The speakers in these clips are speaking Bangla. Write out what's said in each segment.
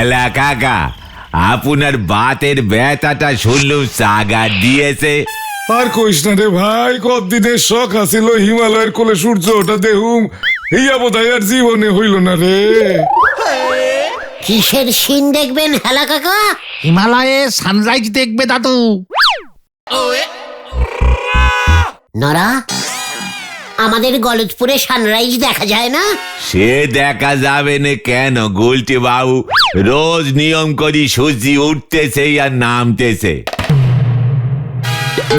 হেলা কাকা, আপনার বাতের ব্যথাটা শুনলুম সাগা দিয়েছে। আর কইস না রে ভাই, কতদিনের শখ আছিল হিমালয়ের কোলে সূর্য ওটা দেহুম, ইয়া বোধহয় আর জীবনে হইল না রে। কিসের সিন দেখবেন হেলা কাকা? হিমালয়ে সানরাইজ দেখবে দাদু। নরা, আমাদের গলতপুরে সানরাইজ দেখা যায় না? সে দেখা যাবে না কেন গুলটি বাবু, রোজ নিয়ম করি সূর্য উঠতেছে আর নামতেছে।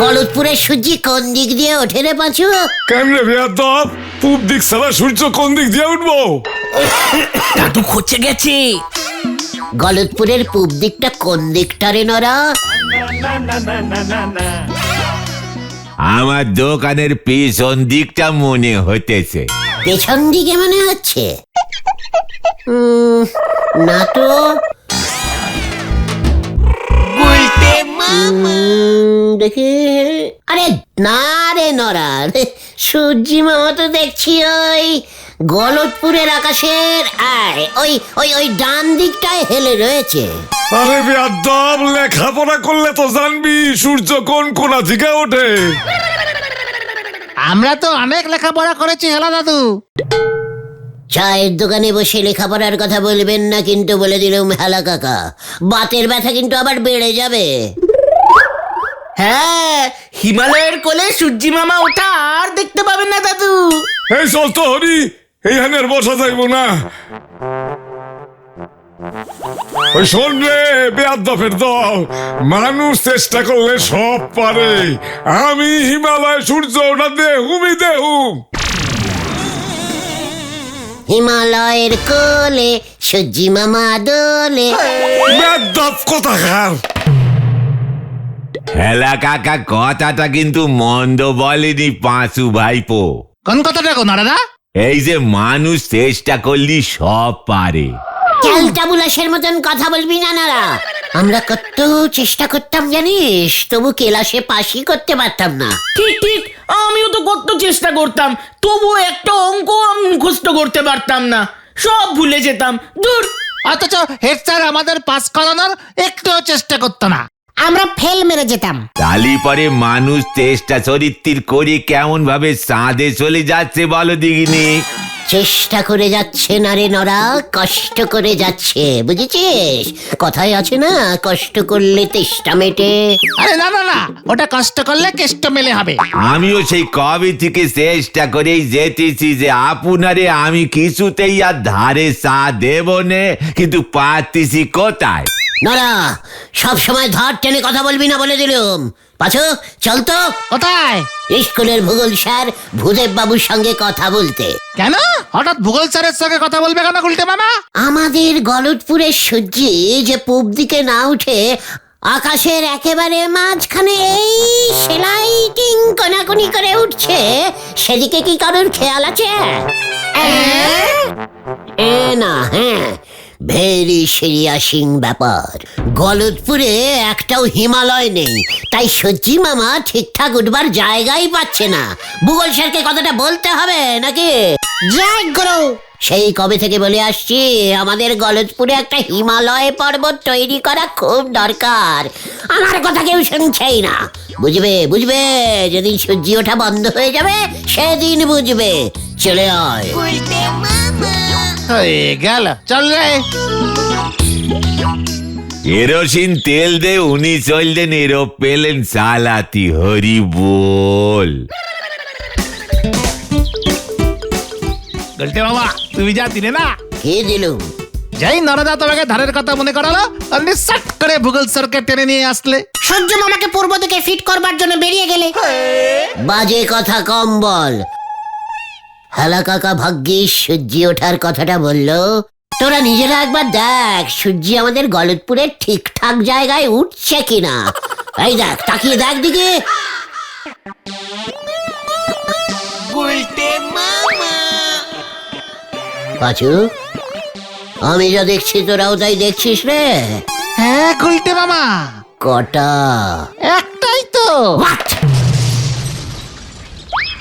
গলতপুরের সূর্য কোন দিক দিয়ে ওঠে রে পাঁচু? কেমনে বেয়াদব, পূব দিক ছাড়া সূর্য কোন দিক দিয়ে উঠবো? দাদু খচে গেছে। গলতপুরের পূব দিকটা কোন দিকটা রে নরা? আমার দোকানের পিছন দিকটা মনে হইতেছে। পেছন দিকে মনে হচ্ছে। না তো। দেখি, আরে না রে নরা, সূর্যি মামা তো দেখছি ওই গলতপুরের আকাশের ওই ওই ওই ডান দিকটায় হেলে রয়েছে। আরে বেয়াদব, লেখাপড়া করলে তো জানবি সূর্য কোন কোনা থেকে ওঠে। আমরা তো অনেক লেখাপড়া করেছি হেলা দাদু। চায়ের দোকানে বসে লেখাপড়ার কথা বলবেন না কিন্তু, বলে দিলাম হেলা কাকা, বাতের ব্যথা কিন্তু আবার বেড়ে যাবে। হ্যাঁ, হিমালয়ের কোলে সূর্যি মামা ওঠা আর দেখতে পাবেন না দাদু। এই চল তো হরি, এইখানে আর বসা যাইব না। ওই শোন রে বেয়াদবের দল, মানুষ চেষ্টা করলে সব পারে। আমি হিমালয় সূর্য ওটা দেহুমই দেহুম। হিমালয়ের কোলে সূর্যি মামা দোলে। বেয়াদব কোথাকার। হেলা কাকা কথাটা কিন্তু মন্দ বলেনি পাঁচু ভাইপো। কোন কথাটা গো দাদা? এই যে মানুষ চেষ্টা করলি সব পারে। ক্যালটা বুলাসের মতন কথা বলবি না নারা। আমরা কত চেষ্টা করতাম জানিস, তবু কেলাসে পাশই করতে পারতাম না। ঠিক ঠিক, আমিও তো কত চেষ্টা করতাম, তবু একটা অঙ্ক মুখস্থ করতে পারতাম না, সব ভুলে যেতাম। দূর। অথচ হেড স্যার আমাদের পাস করানোর একটু চেষ্টা করতো না, আমরা ফেল মেরে যেতাম। তালি পরে মানুষ চেষ্টা চরিত্র করে কেমন ভাবে চাঁদে চলে যাচ্ছে বলো দিগিনি। চেষ্টা করে যাচ্ছে না রে নরা, কষ্ট করে যাচ্ছে, বুঝেছিস? কথায় আছে না, কষ্ট করলে তেষ্টা মেটে। আরে না না না, ওটা কষ্ট করলে কেষ্ট মেলে হবে। আমিও সেই কবে থেকে চেষ্টা করেই যেতেছি যে আপনারে আমি কিছুতেই আর ধারে চা দেব নে, কিন্তু পারতেছি কোথায়। নরা, সব সময় ধর টেনে কথা বলবি না বলে দিলুম। পাছু চল তো। কোথায়? স্কুলের ভূগোল স্যার ভূদেব বাবুর সঙ্গে কথা বলতে। কেন হঠাৎ ভূগোল স্যারের সঙ্গে কথা বলবে কেন গুলটে মামা? আমাদের গলতপুরের সূর্যি যে পূব দিকে না উঠে আকাশের একেবারে মাঝখানে এই সেলাইটিং কোনাকুনি করে উঠছে, সেদিকে কি কারোর খেয়াল আছে? না, হ্যাঁ, ভেরি সিরিয়াসিং ব্যাপার। গলতপুরে একটাও হিমালয় নেই, তাই সূর্যি মামা ঠিকঠাক উঠবার জায়গাই পাচ্ছে না। ভূগোল স্যারকে কথাটা বলতে হবে নাকি? জয় গুরু। সেই কবে থেকে বলে আসছি, আমাদের গলতপুরে একটা হিমালয় পর্বত তৈরি করা খুব দরকার। আমার কথা কেউ শুনছেই না। বুঝবে বুঝবে, যেদিন সূর্যি ওঠা বন্ধ হয়ে যাবে সেদিন বুঝবে। চলে আয়। হয়ে গেল, চল রে। কেরোসিন তেল দে উনি চললেন এরোপ্লেন চালাতি। হরি বল। গুলটে মামা তুমি যা দিলে না, কি দিলুম? যাই নরদা তোমাকে ধারের কথা মনে করালো, আপনি সাট করে ভূগোল স্যারকে টেনে নিয়ে আসলে। সূর্য মামাকে পূর্ব দিকে ফিট করবার জন্য বেরিয়ে গেলে। বাজে কথা কম বল। হালা কাকা ভাগ্যিস সূর্যি ওঠার কথাটা বললো। তোরা নিজেরা একবার দেখ সূর্যি আমাদের গলতপুরের ঠিকঠাক জায়গায় উঠছে কিনা। এই দেখ, তাকিয়ে দেখ দিকে। পাঁচু, আমি যা দেখছি তোরাও তাই দেখছিস রে? হ্যাঁ গুলটে মামা। কটা? একটাই তো। What?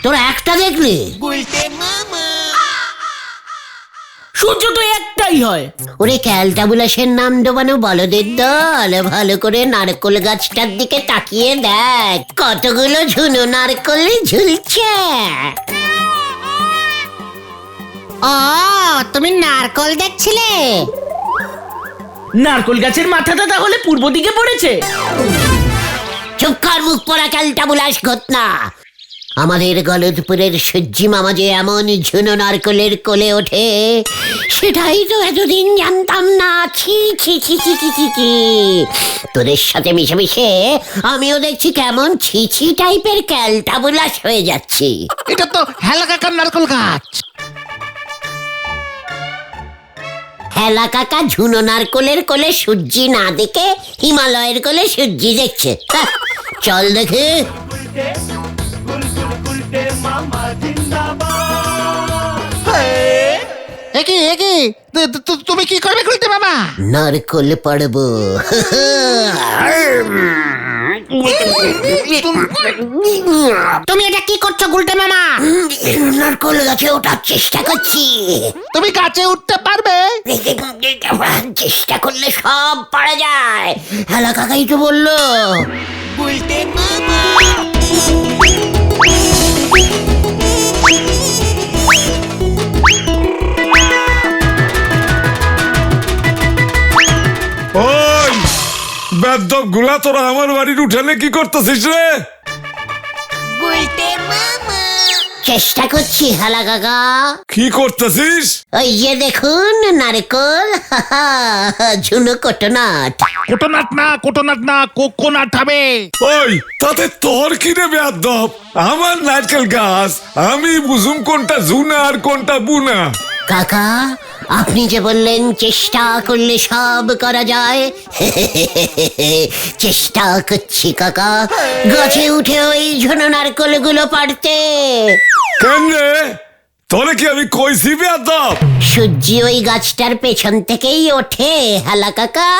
তোরা একটা দেখলি? সূর্য তো একটাই হয়। ওরে ক্যালটাবুলাসের নাম ডোবানো বলদের দল, ভালো করে নারকোল গাছটার দিকে তাকিয়ে দেখ, কতগুলো ঝুনো নারকোল ঝুলছে। ও তুমি নারকল দেখছিলে? নারকোল গাছের মাথাটা তাহলে পূর্ব দিকে পড়েছে। চুপ কর মুখ পড়া ক্যালটাবুলাস ঘটনা। আমাদের গলদপুরের সূর্যি মামা যে এমন ঝুনো নারকলের কোলে ওঠে, সেটাই তো এতদিন জানতাম না। ছি ছি ছি ছি ছি ছি ছি। তোদের সাথে মিশে মিশে আমিও দেখছি কেমন ছি ছি টাইপের ক্যালটাবুলাস হয়ে যাচ্ছি। এটা তো হেলা কাকার নারকল গাছ। হেলা কাকা ঝুনো নারকলের কোলে সূর্যি না দেখে হিমালয়ের কোলে সূর্যি দেখছে। হ্যাঁ, চল দেখে। একি একি তুমি কি করবে গুলতে মামা? নারকল পাড়বো। তুমি এটা কি করছো গুলটে মামা? নারকল গাছে ওঠার চেষ্টা করছি। তুমি গাছে উঠতে পারবে? চেষ্টা করলে সব পারা যায়। হেলা কাকাই তো বললো। ওই বেদ্যপ গুলা, তোরা আমার বাড়ির উঠানে কি করতেছিস রে? চেষ্টা করছি হেলা কাকা। কি করতেছিস? ওই যে দেখুন নারকল, ঝুনো কোটনাট। কোটোনাট না কোকোনাট হবে। ওই তাতে তোর কি রে বেদ্যপ? আমার নারকেল গাছ, আমি বুঝুম কোনটা জুনা আর কোনটা বুনা। কাকা, আপনি যে বললেন চেষ্টা করলে সব করা যায়, চেষ্টা করছি কাকা, গাছে উঠে ওই ঝুনো নারকল গুলো পাড়তে। কেন রে? তোরে কি আমি কইছি বেদ্যপ? সূর্যি ওই গাছটার পেছন থেকেই ওঠে হালা কাকা।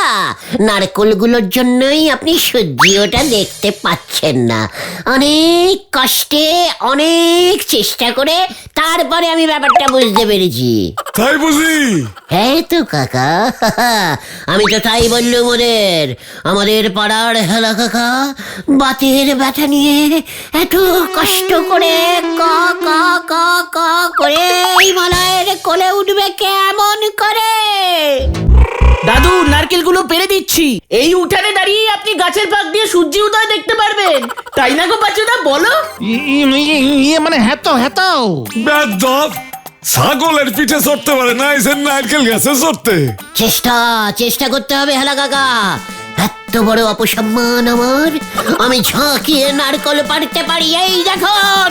নারকলগুলোর জন্যই আপনি সূর্যি ওটা দেখতে পাচ্ছেন না। অনেক কষ্টে অনেক চেষ্টা করে তারপরে আমি ব্যাপারটা বুঝতে পেরেছি। তাই বুঝি? হ্যাঁ তো কাকা, আমি তো তাই বললুম আমাদের পাড়ার হেলা কাকা বাতের ব্যথা নিয়ে এত কষ্ট করে ক ক ক ক করে হিমালয়ের কোলে উঠবে কেমন করে? দাদু, নারকেলগুলো পেরে দিচ্ছি। এই উঠানে দাঁড়িয়ে আপনি গাছের ফাঁক দিয়ে সূর্য উদয় দেখতে পারবেন, তাই না গো বাচ্চাদা, বলো? ইয়ে মানে হ্যাঁ তো বেদ্যপ ছাগলের পিঠে চড়তে পারে না, এসে নারকেল গাছে চড়তে। চেষ্টা করতে হবে হেলা কাকা। এত বড় অপসম্মান আমার, আমি ঝাঁকিয়ে নারকল পাড়তে পারি। এই দেখুন।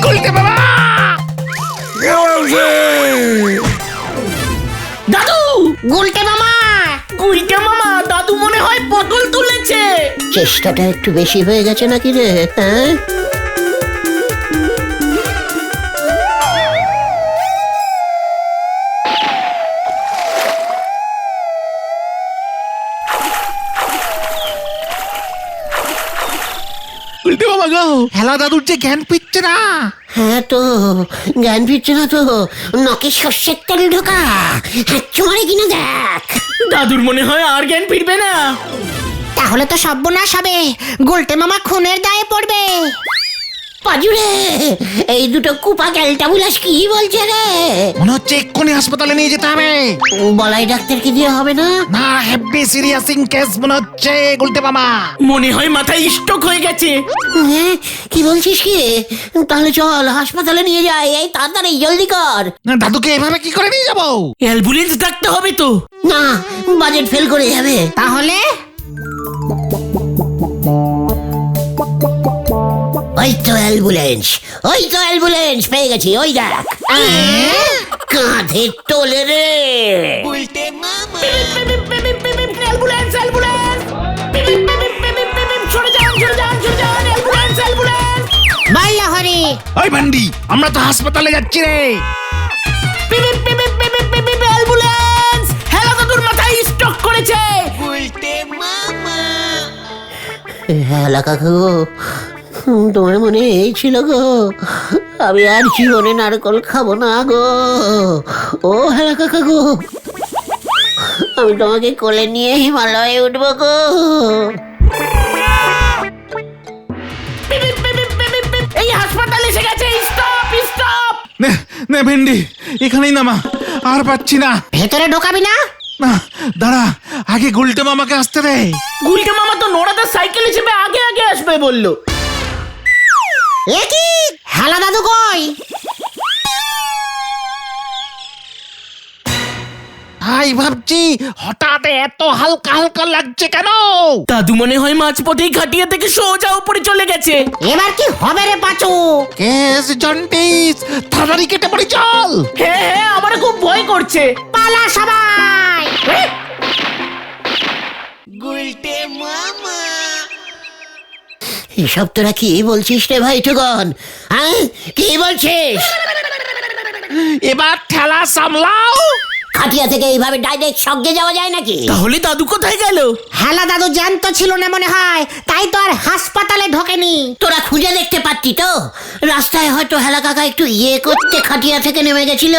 গুলতে মামা। দাদু! গুলটে মামা! গুলটে মামা, দাদু মনে হয় পটল তুলেছে। চেষ্টাটা একটু বেশি হয়ে গেছে নাকি রে? হ্যাঁ, গুলতে মামা গো, হেলা দাদুর যে জ্ঞান পিচ্ছে না। হ্যাঁ তো জ্ঞান ফিরছে না তো। নকে সর্ষের তেল ঢোকা, চড়ে কিনা দেখ। দাদুর মনে হয় আর জ্ঞান ফিরবে না। তাহলে তো সর্বনাশ হবে, গুলটে মামা খুনের দায়ে পড়বে। পাজুরে, এই দুটো কুপা ক্যালটাবুলাস কি বলছে রে? মনে হচ্ছে এক্ষুনি হাসপাতালে নিয়ে যেতে হবে। বলাই ডাক্তার কি দিয়ে হবে না? না, হেভি সিরিয়াস কেস মনে হচ্ছে গুলতে মামা। মনে হয় মাথায় স্ট্রোক হয়ে গেছে। হ্যাঁ, কি বলছিস কি? তাহলে চল হাসপাতালে নিয়ে যাই। এই তাড়াতাড়ি জলদি কর। দাদুকে এভাবে কি করে নিয়ে যাবো? অ্যাম্বুলেন্স ডাকতে হবে তো। না, বাজেট ফেল করে যাবে। তাহলে ওই তো অ্যাম্বুলেন্স পেয়ে গেছি। ওই দেখ, কাঁধে তোলে রে। Ambulance, ambulance! সরে যান, সরে যান, সরে যান! Ambulance, ambulance! বললো হরি। ওই ভান্ডি, আমরা তো হাসপাতালে যাচ্ছি রে। অ্যাম্বুলেন্স! হেলা কাকা গো, তোমার মনে এই ছিল গো, আমি আর জীবনে নারকল খাবো না গো। ও হেলা কাকা গো, আমি তোমাকে কোলে নিয়ে হিমালয়ে উঠবো গো। এই হাসপাতাল এসে গেছে, স্টপ স্টপ। নে নে ভেন্ডি, এখানেই নামা, আর পাচ্ছি না। ভেতরে ঢোকাবি না? না দাঁড়া, আগে গুলটে মামাকে আসতে দে। গুলটে মামা তো নোড়াতে সাইকেলে চেপে আগে আগে আসবে বললো। এ কি, হেলা দাদু কই? তাই ভাবছি হঠাৎ এত হালকা হালকা লাগছে কেন। দাদু মনে হয় মাঝপথেই খাটিয়া থেকে সোজা উপরে চলে গেছে। এবার কি হবে রে পাচু? কেস জন্টিস, তাড়াতাড়ি কেটে পড়ি চল। হ্যাঁ হ্যাঁ, আমার খুব ভয় করছে। পালা সবাই। এসব তোরা কি বলছিস রে ভাই টুকন? হ্যাঁ, কি বলছিস? এবার ঠেলা সামলাও। খাটিয়া থেকে এইভাবে ডাইরেক্ট সঙ্গে যাওয়া যায় নাকি? তাহলে দাদু কোথায় গেল? হেলা দাদু জ্যান্ত ছিল না মনে হয়, তাই তো আর হাসপাতালে ঢোকেনি। তোরা খুঁজে দেখতে পারতি তো? রাস্তায় হয়তো হেলা কাকা একটু ইয়ে করতে খাটিয়া থেকে নেমে গেছিল।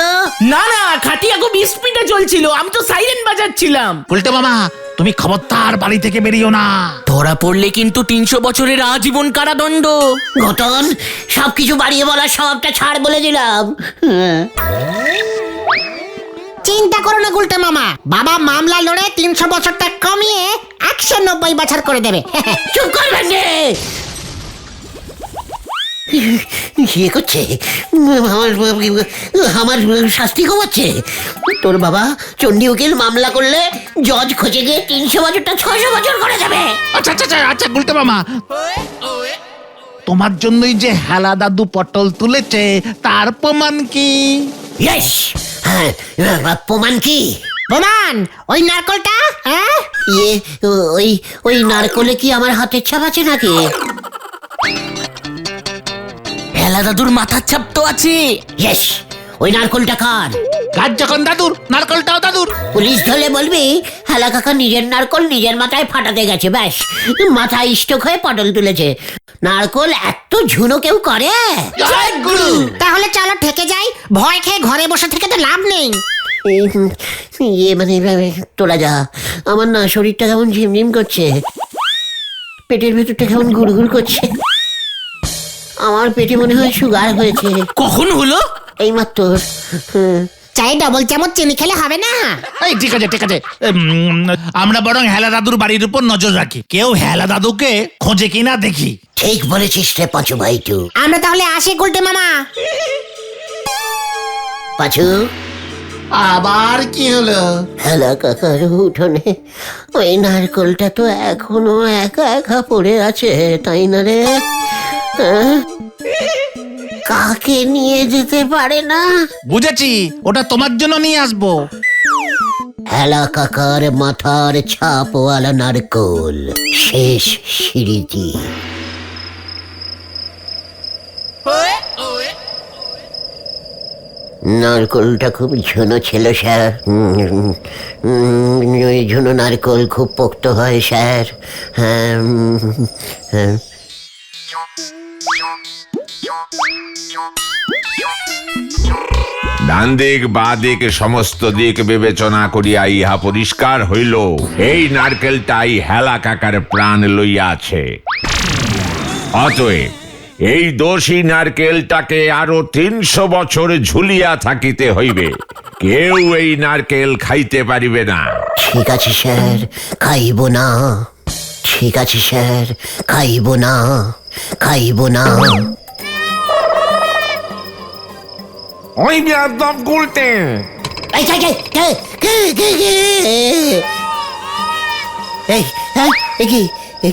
না না, খাটিয়া খুব স্পিডে চলছিল, আমি তো সাইরেন বাজাচ্ছিলাম। গুলটে মামা, তুমি খবরদার বাড়ি থেকে বেরিও না। ধরা পড়লে কিন্তু 300 বছরের আজীবন কারাদণ্ড। ঘটন, সবকিছু বাড়িয়ে বলার স্বভাবটা ছাড় বলে দিলাম। চিন্তা করো না গুলটে মামা, বাবা মামলা লড়ে 300 বছরটা কমিয়ে 190 বছর করে দেবে। চুপ করবেন রে। ইয়ে করছে, আমার শাস্তি কমাচ্ছে। তোর বাবা চণ্ডী উকিল মামলা করলে জজ খোঁজে গিয়ে 300 বছরটা 600 বছর করে দেবে। আচ্ছা আচ্ছা আচ্ছা আচ্ছা গুলটে মামা, তোমার জন্যই যে হেলা দাদু পটল তুলেছে, তার প্রমাণ কি? ইয়েস, হ্যাঁ, প্রমাণ কি? প্রমাণ ওই নারকলটা। হ্যাঁ, ইয়ে, ওই ওই নারকলে কি আমার হাতের ছাপ আছে নাকি? হেলা দাদুর মাথার ছাপ তো আছে। ইয়েস, ওই নারকলটা কার? গাছ যখন দাদুর, নারকলটাও দাদুর। পুলিশ ধরলে বলবি হেলা কাকা নিজের নারকল নিজের মাথায় ফাটাতে গেছে, ব্যাস মাথায় স্ট্রোক হয়ে পটল তুলেছে। নারকল এত ঝুনো কেউ করে? তাহলে চলো ঠেকে যাই, ভয় খেয়ে ঘরে বসে থেকে তো লাভ নেই। ইয়ে মানে তোরা যা, আমার না শরীরটা কেমন ঝিমঝিম করছে, পেটের ভেতরটা কেমন গুড়গুড় করছে। আমার পেটে মনে হয় সুগার হয়েছে। কখন হলো? এই মাত্র। চাই ডবল চামচ চিনি খেলে হবে না? এই ঠিক আছে ঠিক আছে, আমরা বরং হেলা দাদুর বাড়ির উপর নজর রাখি, কেউ হেলা দাদুকে খোঁজে কিনা দেখি। ঠিক বলেছিস রে পাঁচু ভাইটু। আমরা তাহলে আসি গুলটে মামা। পাঁচু, আবার কি হলো? হেলা কাকার উঠোনে ওই নারকলটা তো এখনো একা একা পড়ে আছে, তাই না রে? হ্যাঁ? কাকে নিয়ে যেতে পারে না? বুঝেছি, ওটা তোমার জন্য নিয়ে আসবো। হেলা কাকার মাথার ছাপওয়ালা নারকল, শেষ সিঁড়িটি। নারকলটা খুব ঝুনো ছিল স্যার। ওই ঝুনো নারকল খুব পোক্ত হয় স্যার। হ্যাঁ, হ্যাঁ। ডান দিক বা দিক সমস্ত দিক বিবেচনা করিয়া ইহা পরিষ্কার হইল, এই নারকেলটাই হেলা কাকার প্রাণ লইয়াছে। অতএব এই দোষী নারকেলটাকে আরো 300 বছর ঝুলিয়া থাকিতে হইবে। কেউ এই নারকেল খাইতে পারিবে না। ঠিক আছে স্যার, খাইব না। ঠিক আছে স্যার, খাইব না, খাইব না। ওই বেয়াদব গুলটে, এই, হ্যাঁ,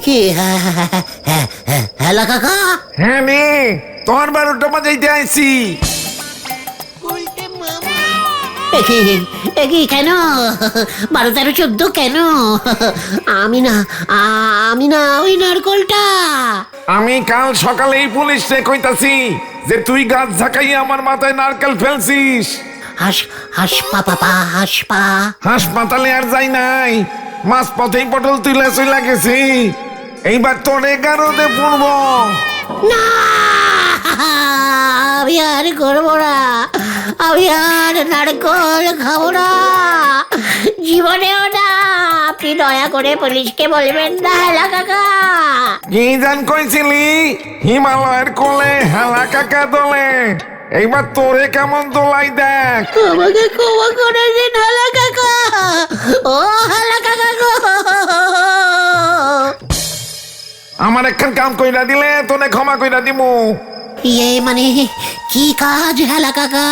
কি হেলা কাকা? হ্যাঁ রে, তোর 12টা বাজাইতে আইছি। কি কেন? 12, 13, 14 কেন? আমি না ওই নারকলটা। আমি কাল সকালেই পুলিশে কইতাছি যে তুই গাছ ঝাঁকাইয়া আমার মাথায় নারকেল ফেলছিস। হাসপা। হাসপাতালে আর যাই নাই, মাঝ পথেই পটল তুলে চলে গেছি। এইবার তোরে গারদে পড়ব। না, আমি আর করবো না, আমি আর নারকল খাবো না, জীবনেও না। আপনি দয়া করে পুলিশকে বলবেন না হেলা কাকা। কি জান কইছিলি হিমালয়ের কোলে হেলা কাকা দোলে, এইবার তোরে কেমন দোলাই দেখ। আমাকে ক্ষমা করে দিন হেলা কাকা, ও হেলা কাকা গো। আমার একখান কাম কইরা দিলে তোরে ক্ষমা কইরা দিমু। মানে কি কাজ হেলা কাকা?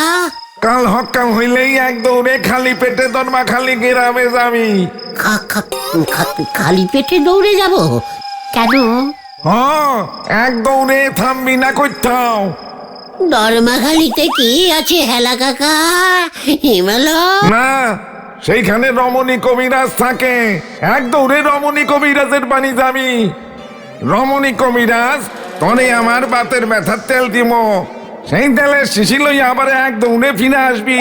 কাল হকাল হইলেই এক দৌড়ে খালি পেটে দরমা খালি গ্রামে যাবি। খালি পেটে দৌড়ে যাব কেন? এক দৌড়ে থামবি না কইতাও। দরমাখালিতে কি আছে হেলা কাকা? হিমালয়? না, সেইখানে রমণী কবিরাজ থাকে। এক দৌড়ে রমণী কবিরাজের বাড়ি যাবি। রমণী কবিরাজ তনে আমার বাতের ব্যথার তেল দিব, সেই তেলের শিশি লইয়া আবার এক দৌড়ে ফিরে আসবি।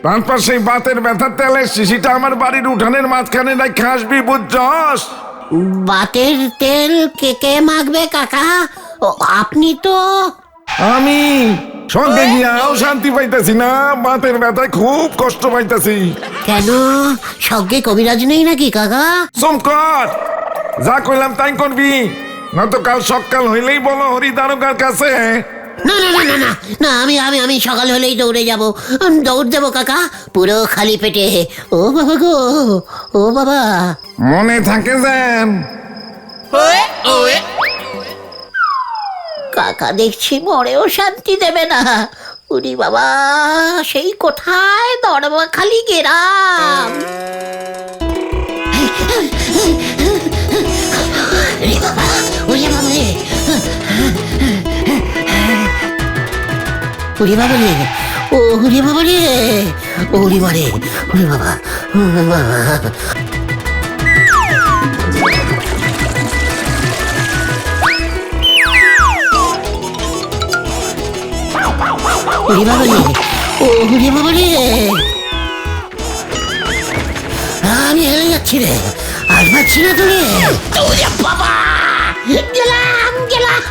তারপর সেই বাতের ব্যথার তেলের শিশিটা আমার বাড়ির উঠানের মাঝখানে রেখে আসবি, বুঝছস? বাতের তেল কে কে মাখবে কাকা? আপনি তো। আমি সঙ্গে গিয়াও শান্তি পাইতেছি না, বাতের ব্যথায় খুব কষ্ট পাইতেছি। কেন, সঙ্গে কবিরাজ নেই নাকি কাকা? সোমকর, যা কইলাম তাই করবি, নয়তো কাল সকাল হইলেই বলো হরি দারোগার কাছে। না না না না না না, আমি আমি আমি সকাল হলেই দৌড়ে যাব, দৌড় দেবো কাকা, পুরো খালি পেটে। ও বাবা গো, ও বাবা। মনে থাকে যেন। কাকা দেখছি মরেও শান্তি দেবে না। উনি বাবা, সেই কোথায় দরমাখালি গেরাম। ওরে বাবা, ওরে বাবা রে, ওরে বাবা রে, ওরে বাবা রে, ওরে বাবা, ওরে বাবা, ওরে বাবা। ওরে বাবা রে, ওরে বাবা রে, আমি হেলে যাচ্ছি রে, আর পাচ্ছি না তো রে। ওরে বাবা, গেলাম গেলাম।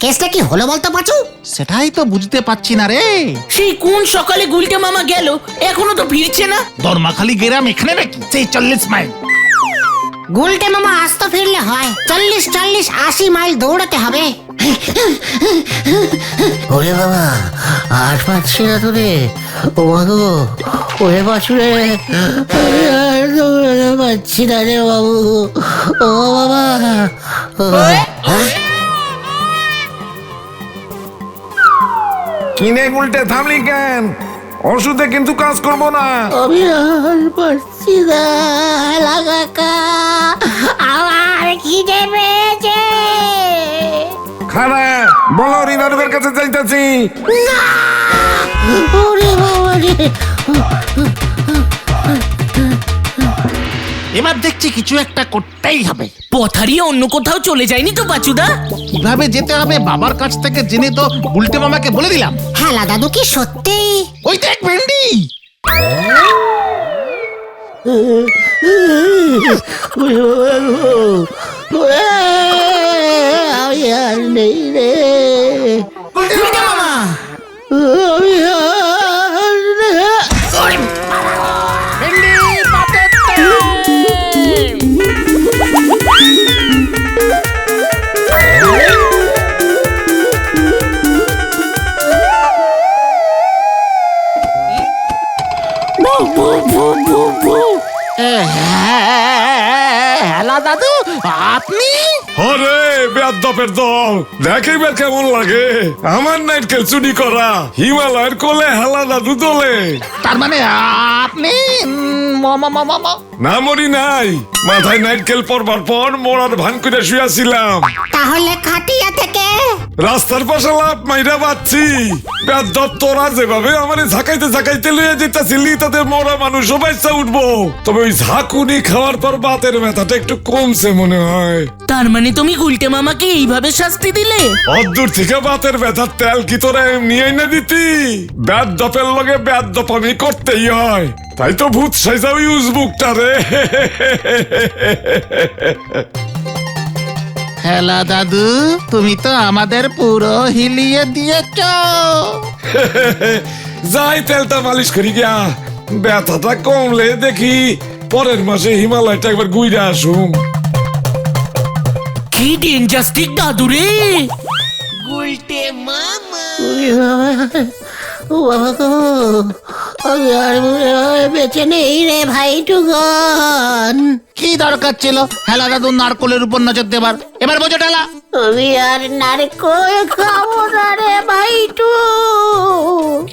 কেসটা কি হলো বলতো পাচু? সেটাই তো বুঝতে পারছি না রে। সেই কোন সকালে গুলটে মামা গেল, এখনো তো ফিরছে না। দরমাখালি গ্রাম এখানে নাকি? সেই 40 মাইল। গুলটে মামা আসতে ফিরলে হয় 40-80 মাইল দৌড়াতে হবে। ওরে বাবা, আর পাচ্ছি না তো রে। ও বাবু, ওরে বাছুরে, আর দৌড়াতে পারছি না রে বাবু। ও বাবা, কিনে উল্টে থামলি কেন? ওষুধে কিন্তু কাজ করবো না। আমি আর পারছি না হেলা কাকা, আমার খিদে পেয়েছে। খারাপ বলো, রিনারুকের কাছে যাইতাছি। না, ওরে বাবা রে। এবার দেখছি কিছু একটা করতেই হবে। পথ হারিয়ে অন্য কোথাও চলে যায়নি তো বাচুদা? কিভাবে যেতে হবে বাবার কাছ থেকে জেনে তো উল্টে মামাকে বলে দিলাম। হেলা দাদু কি সত্যি? ওই দেখ ভেন্ডি। আমি আর নেই রে, গুলটে মামা, আমি আর নেই। হেলা দাদু, আপনি? আরে বেয়াদ্দপের দল, দেখিবার কেমন লাগে আমার নাইটকেল চুরি করা, হিমালয়ের কোলে হেলা দাদু তোলে। তার মানে আপনি না মরি নাই, মাথায় নাইটকেল পরবার পর মোড়ার ভান করে শুয়াছিলাম। তাহলে খাটিয়া থেকে রাস্তার পাশে লাভ মাইরা বাচ্ছি। বেয়াদ্দপ, তোরা যেভাবে আমারে ঝাঁকাইতে ঝাঁকাইতে লইয়া যেতেছিলি তাতে মরা মানুষও বাচ্চা উঠবো, তবে ওই ঝাঁকুনি খাওয়ার পর বাতের ব্যথাটা একটু কমছে মনে হয়। তার মানে মানে তুমি গুলটে মামাকে এইভাবে শাস্তি দিলে? অদূর থেকে বাতের ব্যথার তেল কি তোরা এমনি এনে দিতি? ব্যাদ দপের লগে ব্যাদ দপামি করতেই হয়, তাই তো ভূত সাইজাও ইউজ বুকটা রে। হেলা দাদু, তুমি তো আমাদের পুরো হিলিয়ে দিয়েছ। যাই তেলটা মালিশ করি গিয়া, ব্যথাটা কমলে দেখি পরের মাসে হিমালয়টা একবার ঘুরে আসুম। কি ডেঞ্জাস্টিক দাদু রে! ও বাবা গো, আমি আর মনে হয় বেঁচে নেই রে ভাই টুকন। কি দরকার ছিল হেলা দাদু নারকলের উপর নজর দেবার? এবার বোঝো ঠেলা। আমি আর নারকোল খাবো না রে ভাইটু।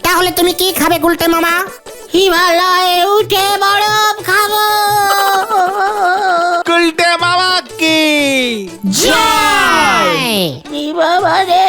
তাহলে তুমি কি খাবে গুলটে মামা? হিমালয়ে উঠে বরফ খাবো। গুলটে মামা কি জয়! বাবা রে,